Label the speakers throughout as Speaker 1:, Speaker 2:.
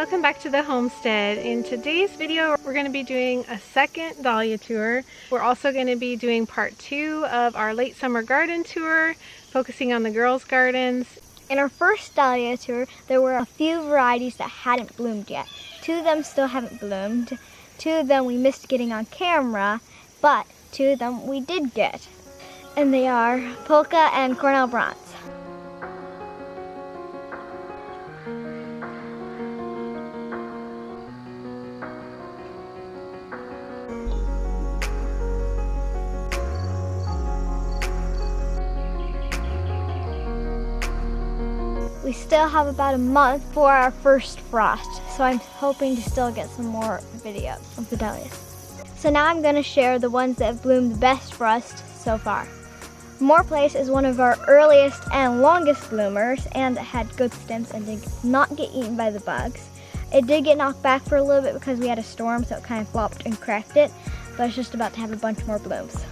Speaker 1: welcome back to the homestead. In today's video, we're going to be doing a second dahlia tour. We're also going to be doing part 2 of our late summer garden tour, focusing on the girls' gardens.
Speaker 2: In our first dahlia tour, there were a few varieties that hadn't bloomed yet. 2 of them still haven't bloomed. 2 of them we missed getting on camera, but 2 of them we did get. And they are Polka and Cornell Bronze. We still have about a month for our first frost, so I'm hoping to still get some more videos of the dahlias. So now I'm going to share the ones that have bloomed the best for us so far. More Place is one of our earliest and longest bloomers, and it had good stems and did not get eaten by the bugs. It did get knocked back for a little bit because we had a storm, so it kind of flopped and cracked it, but it's just about to have a bunch more blooms.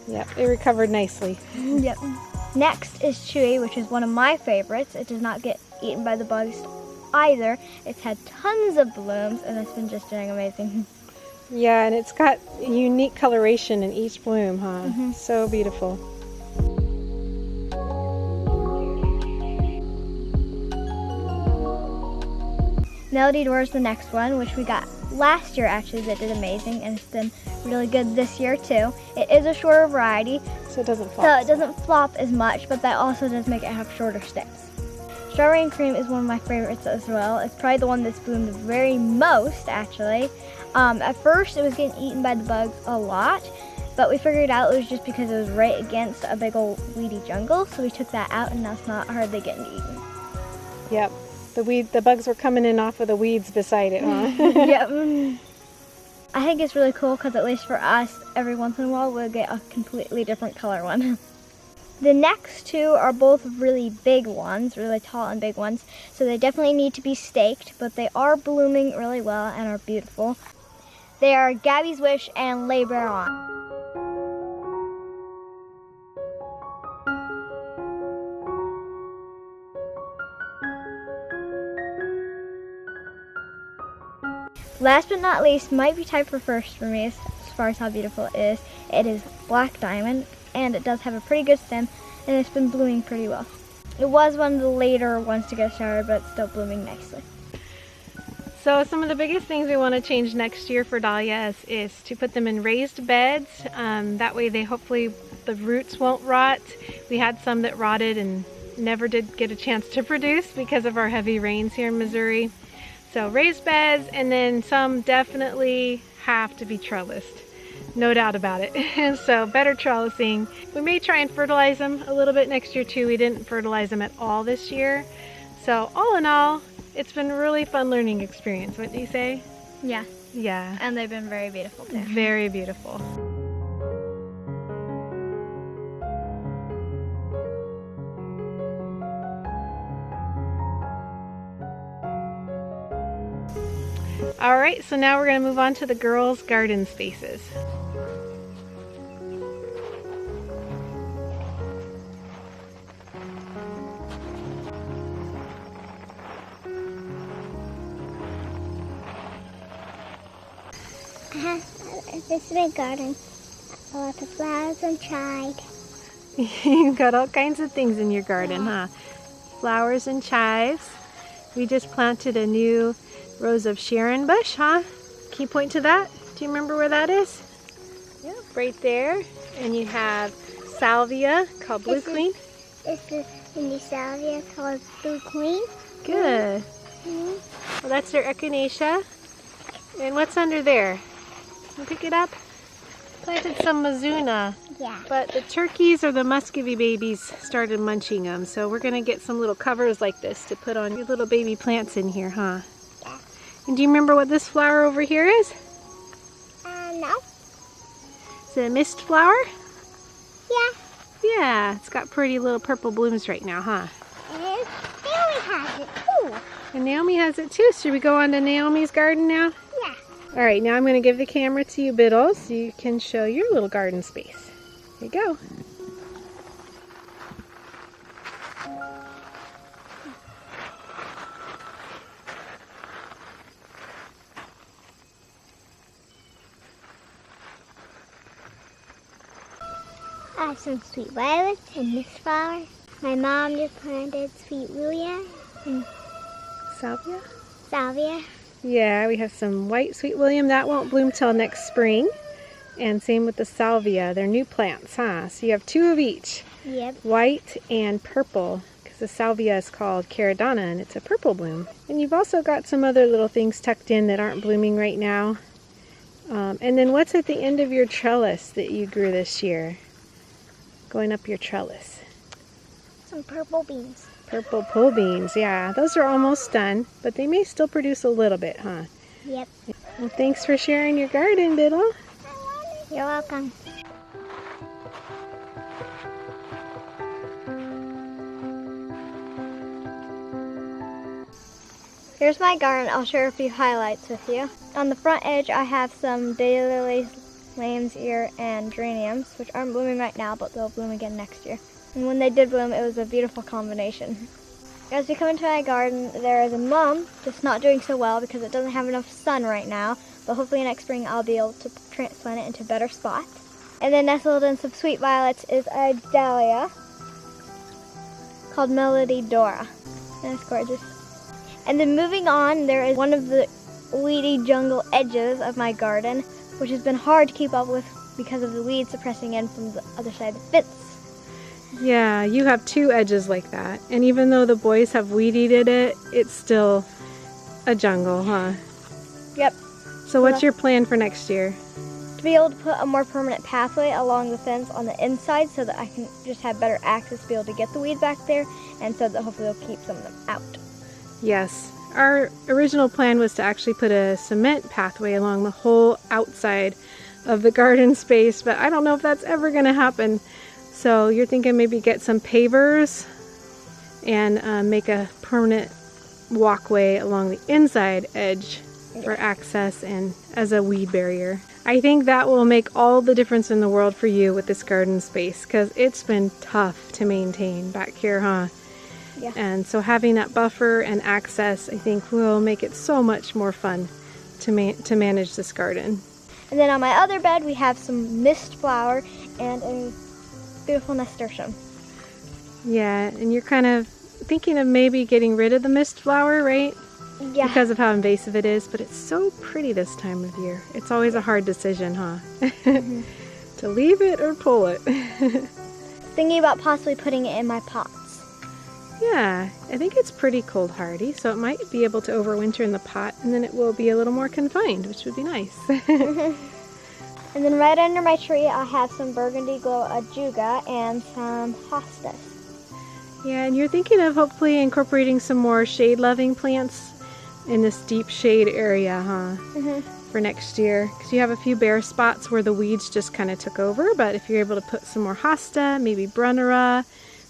Speaker 1: Yep, it recovered nicely.
Speaker 2: Yep. Next is Chewy, which is one of my favorites. It does not get eaten by the bugs either. It's had tons of blooms and it's been just doing amazing.
Speaker 1: Yeah, and it's got unique coloration in each bloom, huh?
Speaker 2: Mm-hmm.
Speaker 1: So beautiful.
Speaker 2: Melody Door is the next one, which we got last year actually, that did amazing, and it's been really good this year too. It is a shorter variety,
Speaker 1: so it doesn't flop.
Speaker 2: So it doesn't flop as much, but that also does make it have shorter stems. Strawberry and Cream is one of my favorites as well. It's probably the one that's bloomed the very most actually. At first it was getting eaten by the bugs a lot, but we figured out it was just because it was right against a big old weedy jungle, so we took that out and now it's not hardly getting eaten.
Speaker 1: Yep. The bugs were coming in off of the weeds beside it, huh?
Speaker 2: Yep. I think it's really cool because at least for us, every once in a while we'll get a completely different color one. The next 2 are both really big ones, really tall and big ones, so they definitely need to be staked, but they are blooming really well and are beautiful. They are Gabby's Wish and Les Barons. Last but not least, might be tied for first for me as far as how beautiful it is. It is Black Diamond, and it does have a pretty good stem, and it's been blooming pretty well. It was one of the later ones to get started, but it's still blooming nicely.
Speaker 1: So some of the biggest things we want to change next year for dahlias is to put them in raised beds. That way hopefully the roots won't rot. We had some that rotted and never did get a chance to produce because of our heavy rains here in Missouri. So raised beds, and then some definitely have to be trellised. No doubt about it. So better trellising. We may try and fertilize them a little bit next year too. We didn't fertilize them at all this year. So all in all, it's been a really fun learning experience, wouldn't you say?
Speaker 2: Yeah.
Speaker 1: Yeah.
Speaker 2: And they've been very beautiful too.
Speaker 1: Very beautiful. All right, so now we're going to move on to the girls' garden spaces.
Speaker 2: This is my garden. A lot of flowers and chives.
Speaker 1: You've got all kinds of things in your garden, huh? Flowers and chives. We just planted a new Rose of Sharon bush, huh? Can you point to that? Do you remember where that is? Yeah, right there. And you have salvia called Blue Queen.
Speaker 2: This is the new salvia called Blue Queen.
Speaker 1: Good. Well, that's their echinacea. And what's under there? Can you pick it up? Planted some mizuna.
Speaker 2: Yeah.
Speaker 1: But the turkeys or the muscovy babies started munching them. So we're going to get some little covers like this to put on your little baby plants in here, huh?
Speaker 2: Yeah.
Speaker 1: And do you remember what this flower over here is?
Speaker 2: No.
Speaker 1: Is it a mist flower?
Speaker 2: Yeah.
Speaker 1: Yeah, it's got pretty little purple blooms right now, huh?
Speaker 2: And Naomi has it too.
Speaker 1: And Naomi has it too. Should we go on to Naomi's garden now?
Speaker 2: Yeah.
Speaker 1: All right, now I'm going to give the camera to you, Biddle, so you can show your little garden space. Here you go.
Speaker 2: I have some sweet violets and mist flowers. My mom just planted sweet willia and
Speaker 1: Salvia?
Speaker 2: salvia.
Speaker 1: Yeah, we have some white sweet william. That won't bloom till next spring. And same with the salvia. They're new plants, huh? So you have 2 of each.
Speaker 2: Yep.
Speaker 1: White and purple. Because the salvia is called caradonna and it's a purple bloom. And you've also got some other little things tucked in that aren't blooming right now. And then what's at the end of your trellis that you grew this year? Going up your trellis.
Speaker 2: Some purple beans.
Speaker 1: Purple pull beans, yeah. Those are almost done, but they may still produce a little bit, huh?
Speaker 2: Yep.
Speaker 1: Well, thanks for sharing your garden, Biddle.
Speaker 2: You're welcome. Here's my garden. I'll share a few highlights with you. On the front edge, I have some daylilies, lamb's ear, and geraniums, which aren't blooming right now, but they'll bloom again next year. And when they did bloom, it was a beautiful combination. As we come into my garden, there is a mum that's not doing so well because it doesn't have enough sun right now, but hopefully next spring I'll be able to transplant it into better spots. And then nestled in some sweet violets is a dahlia called Melody Dora. And it's gorgeous. And then moving on, there is one of the weedy jungle edges of my garden, which has been hard to keep up with because of the weeds suppressing in from the other side of the fence.
Speaker 1: Yeah, you have 2 edges like that. And even though the boys have weed-eated it, it's still a jungle, huh?
Speaker 2: Yep.
Speaker 1: So what's your plan for next year?
Speaker 2: To be able to put a more permanent pathway along the fence on the inside so that I can just have better access to be able to get the weeds back there, and so that hopefully they'll keep some of them out.
Speaker 1: Yes. Our original plan was to actually put a cement pathway along the whole outside of the garden space, but I don't know if that's ever going to happen. So you're thinking maybe get some pavers and make a permanent walkway along the inside edge for access and as a weed barrier. I think that will make all the difference in the world for you with this garden space because it's been tough to maintain back here, huh?
Speaker 2: Yeah.
Speaker 1: And so having that buffer and access, I think, will make it so much more fun to manage this garden.
Speaker 2: And then on my other bed, we have some mist flower and a beautiful nasturtium.
Speaker 1: Yeah, and you're kind of thinking of maybe getting rid of the mist flower, right?
Speaker 2: Yeah.
Speaker 1: Because of how invasive it is, but it's so pretty this time of year. It's always a hard decision, huh? To leave it or pull it.
Speaker 2: Thinking about possibly putting it in my pots.
Speaker 1: Yeah, I think it's pretty cold hardy, so it might be able to overwinter in the pot, and then it will be a little more confined, which would be nice.
Speaker 2: And then right under my tree, I have some burgundy glow ajuga and some hostas.
Speaker 1: Yeah, and you're thinking of hopefully incorporating some more shade-loving plants in this deep shade area, huh? For next year, because you have a few bare spots where the weeds just kind of took over, but if you're able to put some more hosta, maybe brunnera,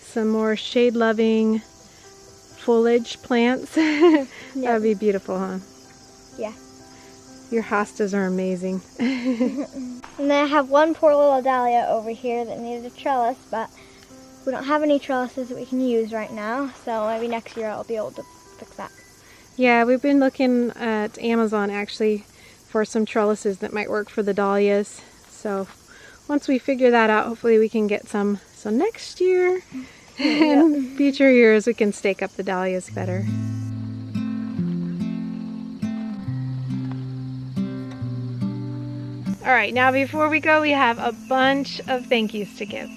Speaker 1: some more shade-loving foliage plants, that would be beautiful, huh?
Speaker 2: Yeah.
Speaker 1: Your hostas are amazing.
Speaker 2: And then I have one poor little dahlia over here that needed a trellis, but we don't have any trellises that we can use right now, so maybe next year I'll be able to fix that.
Speaker 1: Yeah, we've been looking at Amazon actually for some trellises that might work for the dahlias. So once we figure that out, hopefully we can get some. So next year and future years we can stake up the dahlias better. All right, now before we go, we have a bunch of thank yous to give.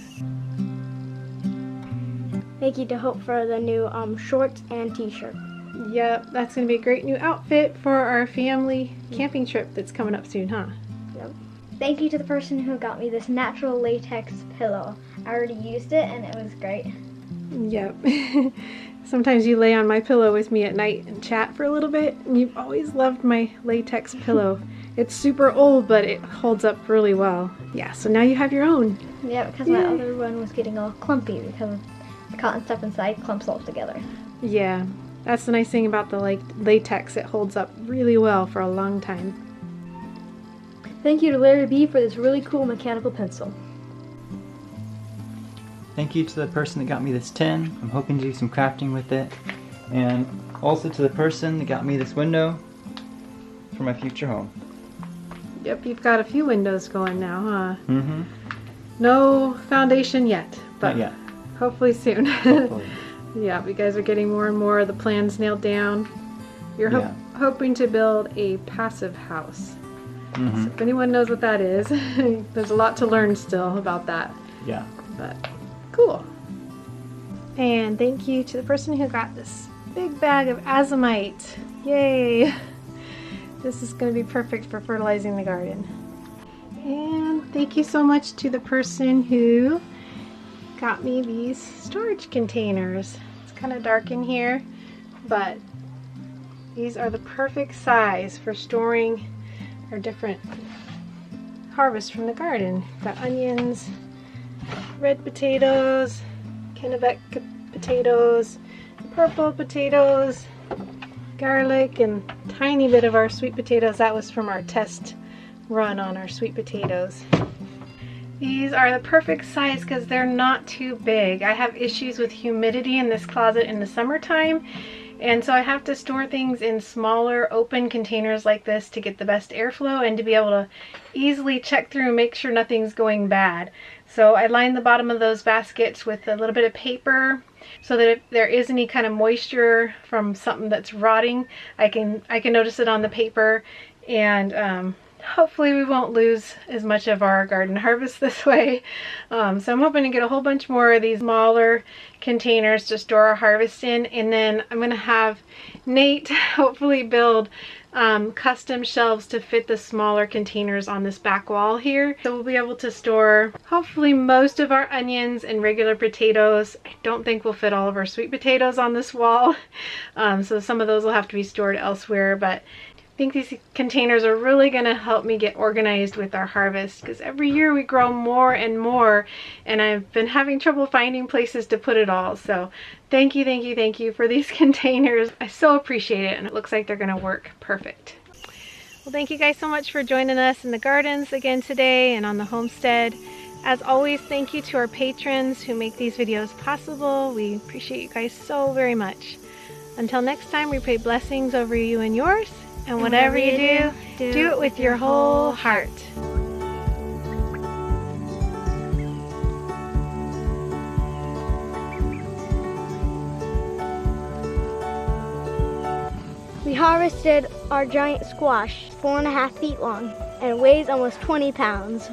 Speaker 2: Thank you to Hope for the new shorts and t-shirt.
Speaker 1: Yep, that's going to be a great new outfit for our family camping trip that's coming up soon, huh?
Speaker 2: Yep. Thank you to the person who got me this natural latex pillow. I already used it and it was great.
Speaker 1: Yep. Sometimes you lay on my pillow with me at night and chat for a little bit, and you've always loved my latex pillow. It's super old, but it holds up really well. Yeah, so now you have your own.
Speaker 2: Yeah, because my other one was getting all clumpy because of the cotton stuff inside clumps all together.
Speaker 1: Yeah, that's the nice thing about the latex. It holds up really well for a long time.
Speaker 3: Thank you to Larry B for this really cool mechanical pencil.
Speaker 4: Thank you to the person that got me this tin. I'm hoping to do some crafting with it. And also to the person that got me this window for my future home.
Speaker 1: Yep, you've got a few windows going now, huh?
Speaker 4: Mm-hmm.
Speaker 1: No foundation yet, but
Speaker 4: Not yet.
Speaker 1: hopefully soon.
Speaker 4: Hopefully.
Speaker 1: Yeah, you guys are getting more and more of the plans nailed down. You're
Speaker 4: Yeah.
Speaker 1: hoping to build a passive house.
Speaker 4: Mm-hmm.
Speaker 1: So if anyone knows what that is, there's a lot to learn still about that.
Speaker 4: Yeah.
Speaker 1: But cool. And thank you to the person who got this big bag of azomite. Yay! This is going to be perfect for fertilizing the garden. And thank you so much to the person who got me these storage containers. It's kind of dark in here, but these are the perfect size for storing our different harvests from the garden. Got onions, red potatoes, Kennebec potatoes, purple potatoes, garlic, and tiny bit of our sweet potatoes. That was from our test run on our sweet potatoes. These are the perfect size because they're not too big. I have issues with humidity in this closet in the summertime, and so I have to store things in smaller open containers like this to get the best airflow and to be able to easily check through and make sure nothing's going bad. So I line the bottom of those baskets with a little bit of paper so that if there is any kind of moisture from something that's rotting, I can notice it on the paper, and hopefully we won't lose as much of our garden harvest this way. So I'm hoping to get a whole bunch more of these smaller containers to store our harvest in, and then I'm going to have Nate hopefully build custom shelves to fit the smaller containers on this back wall here. So we'll be able to store hopefully most of our onions and regular potatoes. I don't think we'll fit all of our sweet potatoes on this wall. So some of those will have to be stored elsewhere, but I think these containers are really going to help me get organized with our harvest, because every year we grow more and more, and I've been having trouble finding places to put it all. So thank you, thank you, thank you for these containers. I so appreciate it, and it looks like they're going to work perfect. Well, thank you guys so much for joining us in the gardens again today and on the homestead. As always, thank you to our patrons who make these videos possible. We appreciate you guys so very much. Until next time, we pray blessings over you and yours. And whatever you do it with your whole heart.
Speaker 2: We harvested our giant squash, 4.5 feet long, and it weighs almost 20 pounds.